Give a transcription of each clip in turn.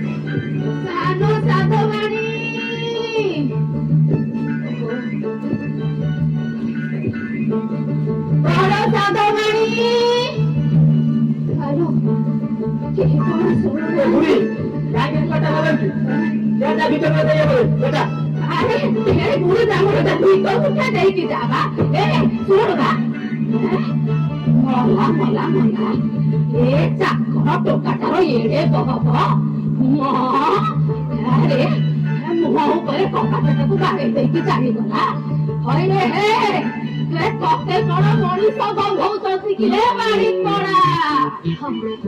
ସାନ ସାଧବାଣୀ ବଡ଼ ସାଧବାଣୀ ସାନ କେହି କଣ ଶୁଣୁ ବୁଢ଼ୀ କାହିଁକି କଟା ଗଲୁ ସେଟା ଭିତରେ ଦେଇ ବলে বেটা আরে এই বুড়ো জামুটা তুই তো উঠে দেইকি যাবা শুন বা মলা মলা মলা এ চাকর টোকাটার এড়ে বহব ম আরে মুহ উপরে কপাটাটাକୁ ବାଡ଼େଇ ଦେଇକି ଚାଲିଗଲା ହଇରେ ହେ ତତେ କଣ ମଣିଷ ଗନ୍ଧଉଛନ୍ତି କି ରେ ବାଡ଼ି ପଡ଼ା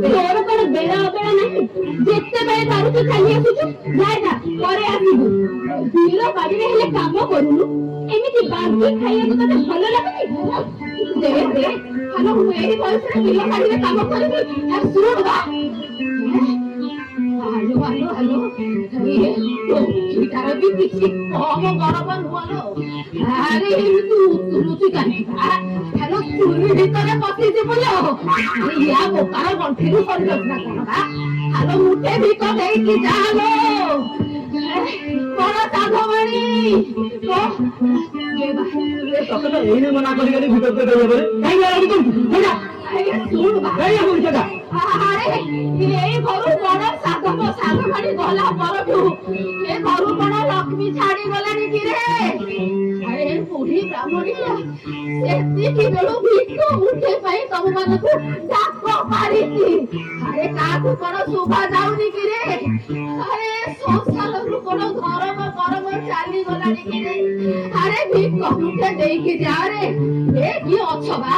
ତୋର କଣ ବେଳ ଅବେଳା ନାହିଁ ଯେତେବେଳେ ପାରୁଛୁ ଚାଲି ଆସୁଛୁ ଯାଇ ଯା ପରେ ଆସିବୁ ବିଲ ବାଡ଼ିରେ ହେଲେ କାମ କରୁନୁ ଏମିତି ବାନ୍ତି ଖାଇବାକୁ ତତେ ଭଲ ଲାଗୁଛି ଦେ ଦେ ହାଲୋ ମୁଁ ଏଇ ବୟସରେ ବିଲ ବାଡ଼ିରେ କାମ କରିବି ଶୁଣୁ ବା ହାଲୋ ହାଲୋ ହାଲୋ ଟୋକିଟାର ବି କିଛି କମ ଗରମ ନୁହଁଲୋ ଆରେ ଏମିତି ଉତୁରୁଛି କାହିଁକି ହାଲୋ ଚୁଲି ଭିତରେ ପଶିଯିବୁଲୋ ୟା ବୋକାର ଗଣ୍ଠିରୁ ସରିଯାଉଛି ନା କଣ ବା ହାଲୋ ମୁଠେ ଭିକ ଦେଇକି ଯାଲୋ କଣ ସାଧବାଣୀ ତତେ ତ ଏଇନେ ମନା କରିଗଲି ଭିତରକୁ ଦେବେ ବলে କାହିଁକି ଆରାମ କରୁଛୁ ବେଟା ଶୁଣୁ ବା କାହିଁକି କରୁଛୁ ସେଟା ଆରେ ଏଇ ଘରୁ ବଡ ସାଧବାଣୀ ଗଲା ପରଠୁ ଏ ଘରୁ ବଡ ଲକ୍ଷ୍ମୀ ଛାଡି ଗଲାଣି କିରେ ଆରେ ବୁଢୀ ବ୍ରାହ୍ମଣୀ ସେତିକି ବେଳୁ ଭିକ ମୁଠେ ପାଇଁ ତମ ମାନଙ୍କୁ ଡାକ ମାରିଛି ଆରେ କାହାକୁ କଣ ଶୁଭା ଯାଉନି କିରେ ଆରେ ସଂସାରରୁ କଣ ଧରମ କରମ ଚାଲିଗଲାଣି କିରେ ଆରେ ଭିକ ମୁଠେ ଦେଇକି ଯାରେ ଏ କି ଅଛ ବା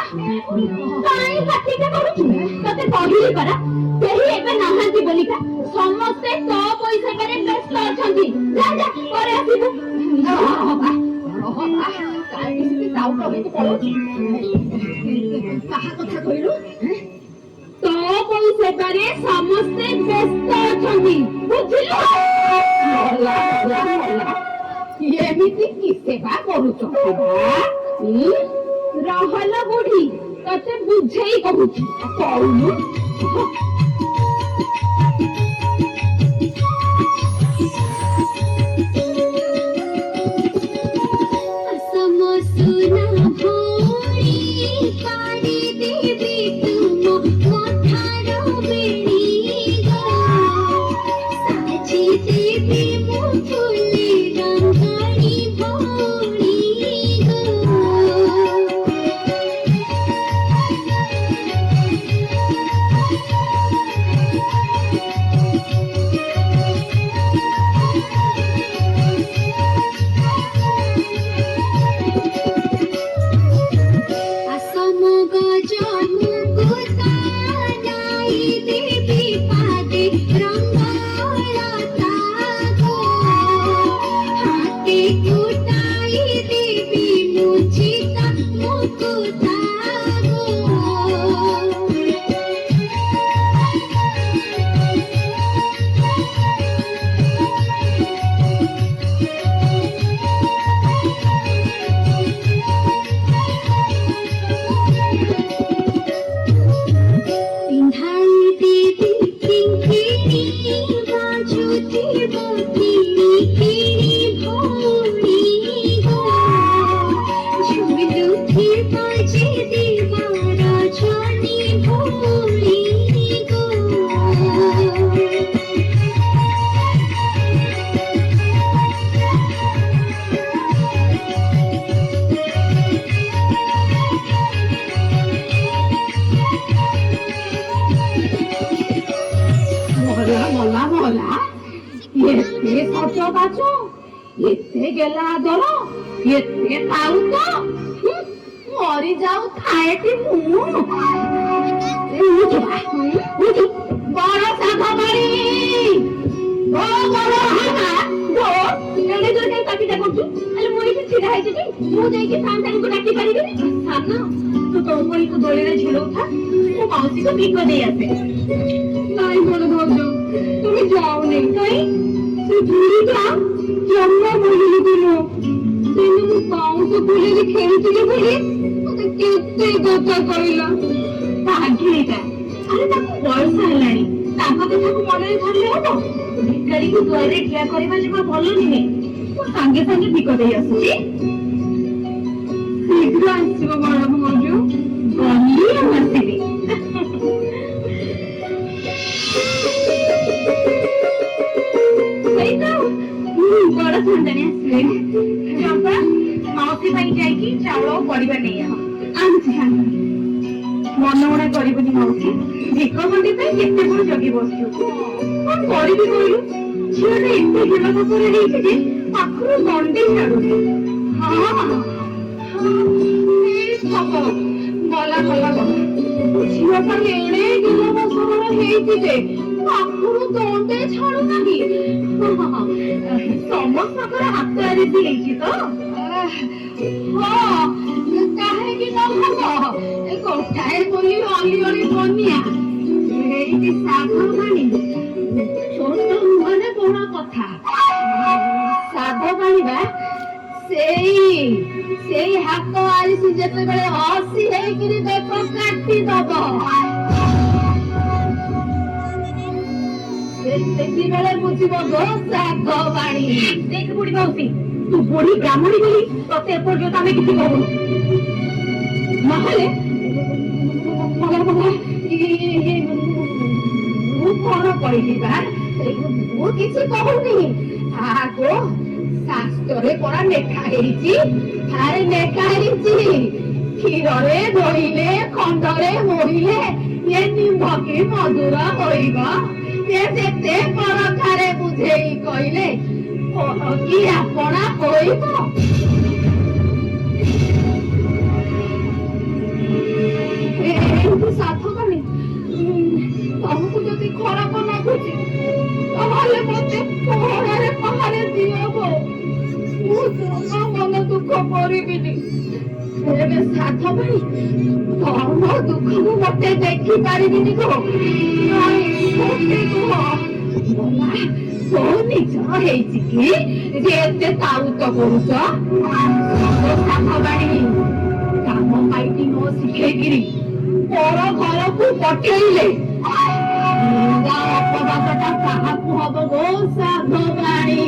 କାଇଁ ପାଟିଟା କରୁଛୁ ତତେ କହିଲି ପରା କେହି ଏବେ ନାହାନ୍ତି ବୋଲିକା ସମସ୍ତେ ତୋ ପଇସା ପରେ ବ୍ୟସ୍ତ ଅଛନ୍ତି ଯା ଯା ପରେ ଆସିବୁ କାହିଁକି ଦାଉଟ ହେଇକି ପଳଉଛୁ କାହା କଥା କହିଲୁ ତୋ ପଇସା ପରେ ସମସ୍ତେ ବ୍ୟସ୍ତ ଅଛନ୍ତି ବୁଝିଲୁ ଏମିତି କି ସେବା କରୁଛ ରହଲ ବୁଢୀ ତତେ ବୁଝେଇ କହୁଛି କହୁନୁ ଏତେ ସଜବାଜ ଏତେ ଗେଲା ଆଦର ଏତେ ଖାଉଛ ମରିଯାଉ ଥାଏଟି ମୁଁ ବଡ ସାଧବାଣୀ ପାଟିଟା କରୁଛୁ ହେଲେ ମୁଁ ଏଇଠି ଛିଡା ହେଇଛି ମୁଁ ଯାଇକି ସାନ୍ତାଣୀକୁ ଡାକି ପାରିବିନି ସାନ ତୁ ତୋ ପଇକୁ ଦୋଳିରେ ଝୁଲଉଥା ମୁଁ ମାଉସୀକୁ ଭିକ ଦେଇ ଆସେ ନାଇଁ ବଡ ଭାଉଜ তুমি যাওনি তাই সে ধুরিটা জন্ম বলিলি দিল দিনে ମୁଁ ପାଉଁଶ ବୁଲିକି ଖେଳୁଥିଲି ବୋଲି ମତେ କେତେ କଥା କହିଲା ଭାଗିଳିଟା ଆରେ ତାକୁ ବୟସ ହେଲାଣି ତାଙ୍କ କଥାକୁ ମନରେ ଧରିଲେ ହବ? ଭିକାରୀକୁ ଦୁଆରେ ଠିଆ କରିବା ଜମା ଭଲ ନୁହେଁ। ମୁଁ ସାଙ୍ଗେ ସାଙ୍ଗେ ଭିକ ଦେଇ ଆସୁଛି। ଶୀଘ୍ର ଆସିବ ବଡ ଭାଉଜ। ଗଲି ଆଉ ଆସିବି। ବଡ ଥଣ୍ଡାରେ ଆସିଲେଣି। ଚମ୍ପା, ମାଉସୀ ପାଇଁ ଯାଇକି ଚାଉଳ ପରିବା ନେଇ ଆଣୁଛି। ମନମଣା କରିବୁନି ମାଉସୀ, ଭିକ ଖଣ୍ଡି ପାଇଁ କେତେ କଣ ଜଗି ବସିଛୁ। କଣ କରିବି କହିଲୁ? ଝିଅଟା ଏତେ ହେଳକପରେ ହେଇଛି ଯେ ପାଖରୁ ଦଣ୍ଡେ ଛାଡୁନି। ଗଲା ଝିଅ ପାଇଁ ଏଣେ ଗିଲବସରଣ ହେଇଛି ଯେ ପାଖରୁ ଦଣ୍ଡେ ଛାଡୁନାହିଁ। ସମସ୍ତଙ୍କର ହାତ ଆରିସି ହେଇଛି ତ? କାହିଁକି ନ ହବ? ଗୋଟାଏ ବୋଲି ଅଲିଅଳି ବନିଆ ହେଇଛି ସାଧବାଣୀ। ଛୋଟ ନୁହଁରେ ବଡ କଥା। ସାଧବାଣୀ ବା ସେଇ ହାତ ଆରିସି ଯେତେବେଳେ ହସି ହେଇକିରି ବେକ କାଟିଦବ, ସେତିକିବେଳେ ବୁଝିବ ଗୋ ସାଧବାଣୀ। ଦେଖ ବୁଢୀ ମାଉସୀ, ତୁ ବୁଢୀ ବ୍ରାହ୍ମଣୀ ବୋଲି ତତେ ଏପର୍ଯ୍ୟନ୍ତ ଆମେ କିଛି କହୁନୁ। ନହେଲେ ମୁଁ କଣ କହିଲି ବା? ମୁଁ କିଛି କହୁନି। ଆଗୋ ଶାସ୍ତ୍ରରେ ପରା ଲେଖା ହେଇଛି। ଆରେ ଲେଖା ହେଇଛି, କ୍ଷୀରରେ ଧୋଇଲେ ଖଣ୍ଡରେ ମୋହିଲେ ଏ ନିମ୍ବକି ମଧୁର ହୋଇବ। ଏ ଯେତେ ପରଠାରେ ବୁଝେଇ କହିଲେ କି ଆପଣା ହୋଇବ। ସାଧବାଣୀ, ତମକୁ ଯଦି ଖରାପ ଲାଗୁଛି ତାହେଲେ ମତେ ପହରାରେ ପାହାରେ ଦିଅ ଗୋ। ମୁଁ ଜମା ମନ ଦୁଃଖ କରିବିନି। ହେଲେ ସାଧବାଣୀ, ତମ ଦୁଃଖକୁ ମତେ ଦେଖିପାରିବିନି ଗୋ। ମତେ କୁହ, କୋଉ ନିଜ ହେଇଛି କି ଯେ ଏତେ ତାଉତ କରୁଛ? ସାଧବାଣୀ, କାମ ପାଇଟି ନ ଶିଖେଇକିରି ପର ଘରକୁ ପଠେଇଲେ ଅପବାଦଟା କାହାକୁ ହବ ଗୋ ସାଧବାଣୀ?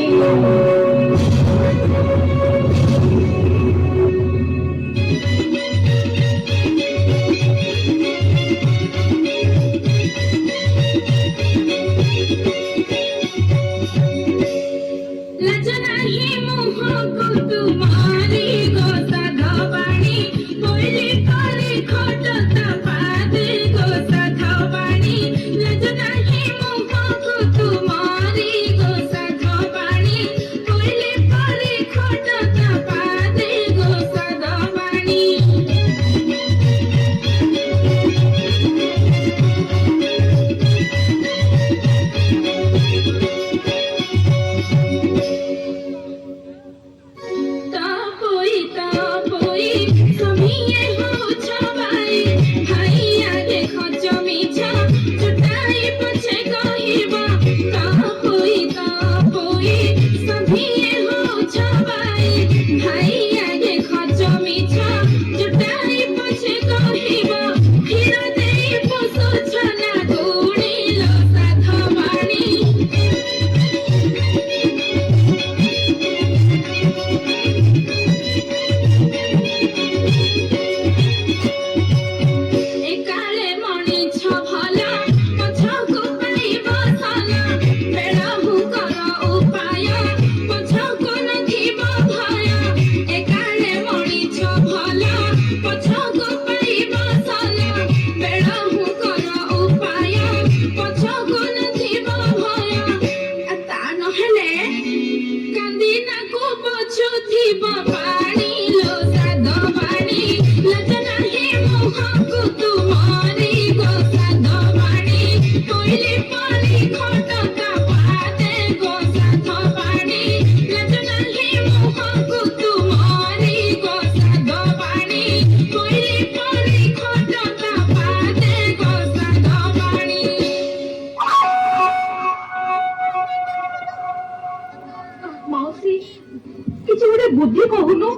ବୁଦ୍ଧି କହୁନୁ।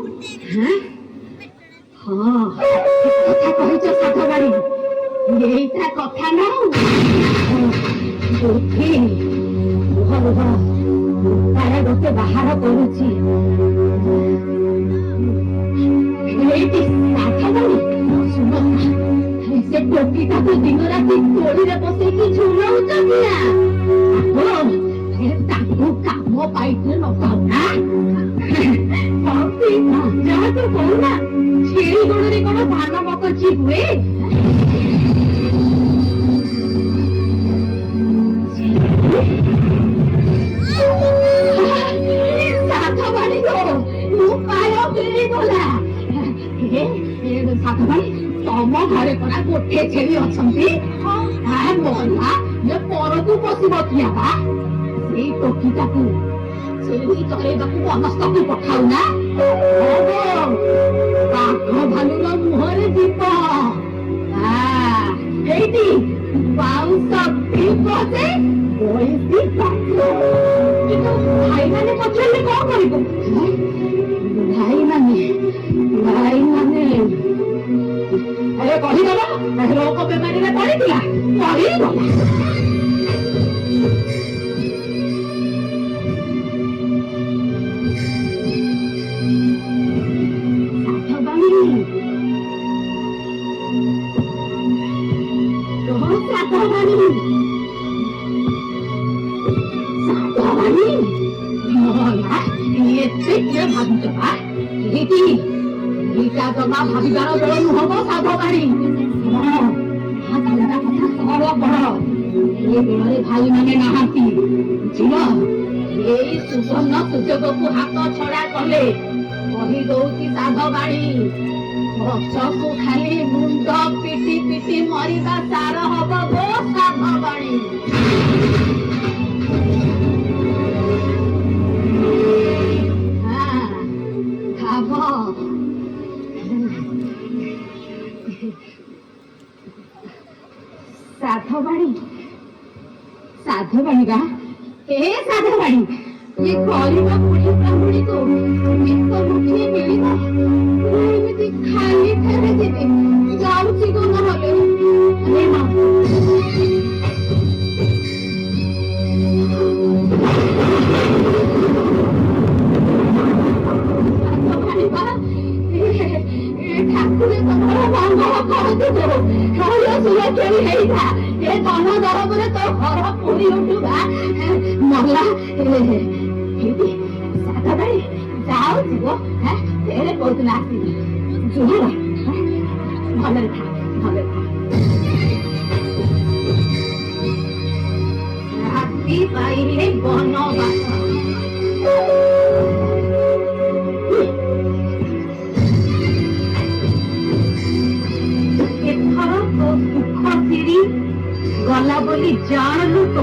ହଁ, କଥା କହିଛ ସାଧବାଣୀ, ଏଇଟା କଥା ନା। ଉଠି ରୁହ ତାର ଗୋଟେ ବାହାର କରୁଛି। ଏଇଠି ସାଠମଣି ସୁଭଦ୍ରା ସେ ଟୋକିଟାକୁ ଦିନ ରାତି କୋଳିରେ ବସେଇକି ଝୁଲଉଛନ୍ତି ନା ତାକୁ କାମ ପାଇଥିଲେ ନପାଉ ନା ଯାହା ତୁ କହୁନା ଛେଳି ଗୋଡରେ କଣ ଧାନ ମକଚି ହୁଏ? ସାଧବାଣୀ ଉପାୟ ମିଳିଗଲା। ସାଧବାଣୀ ତମ ଘରେ କଣା ଗୋଟିଏ ଛେଳି ଅଛନ୍ତି? ମଲା ପରକୁ ପଶିବ କିଆ ବା ସେଇ ଟୋକିଟାକୁ ଛେଳି ଚଳେଇବାକୁ ମନସ୍ଥକୁ ପଠାଉନା। ବାଘ ଭାଲୁର ମୁହଁରେ ଯିବ। ଏଇଠି ବାଉଁଶ ଥିବ ଯେ ବଇସି କିନ୍ତୁ ଭାଇମାନେ ପଚାରିଲେ କଣ କରିବ? ଭାଇମାନେ କହିଦବ ରୋଗ ବେମାରୀରେ ପଡିଥିଲା କହିଗଲା। ଜମା ଭାବିବାର ବେଳ ନୁହବ ସାଧବାଣୀ। ଏ ବେଳରେ ଭାଇମାନେ ନାହାନ୍ତି ବୁଝିଲ। ଏଇ ସୁବର୍ଣ୍ଣ ସୁଯୋଗକୁ ହାତ ଛଡା କଲେ କହି ଦଉଛି ସାଧବାଣୀ ଗଛକୁ ଖାଲି ମୁଣ୍ଡ ପିଟି ପିଟି ମରିବା ସାର ହବ ଗୋ ସାଧବାଣୀ। ସାଧବାଣୀ ବା ସାଧବାଣୀ ଏ ଗରିବ ବୁଢୀ ବ୍ରାହ୍ମଣୀକୁ ଏକ ମୁଠିଏ ମିଳିବ ଏମିତି ଖାଲି ଫେରେ ଯିବି ଯାଉଛି ଗୋ ନହେଲେ। ସାଧବାଣୀ ବା ଠାକୁରେ ତମର ମଙ୍ଗଳ କରୁଥିବ ସୁରକ୍ଷାରୀ ହେଇଥା। ଏ ଧନ ଦରବରେ ତୋ ଘର ପୁରୀ ଉଠୁବା ମଲା। ସାଧବାଣୀ ଯାଉଛି ଗୋ ଫେରେ କହୁଥିଲା ଆସିବି ଜୁହାର ଭଲରେ ଥା ଭଲରେ ଥା। ରାତି ପାଇଲେ ବନବାସ ଏଥର ତୋ ସୁଖ ସିରି ଗଲା ବୋଲି ଜାଣଲୁ ତ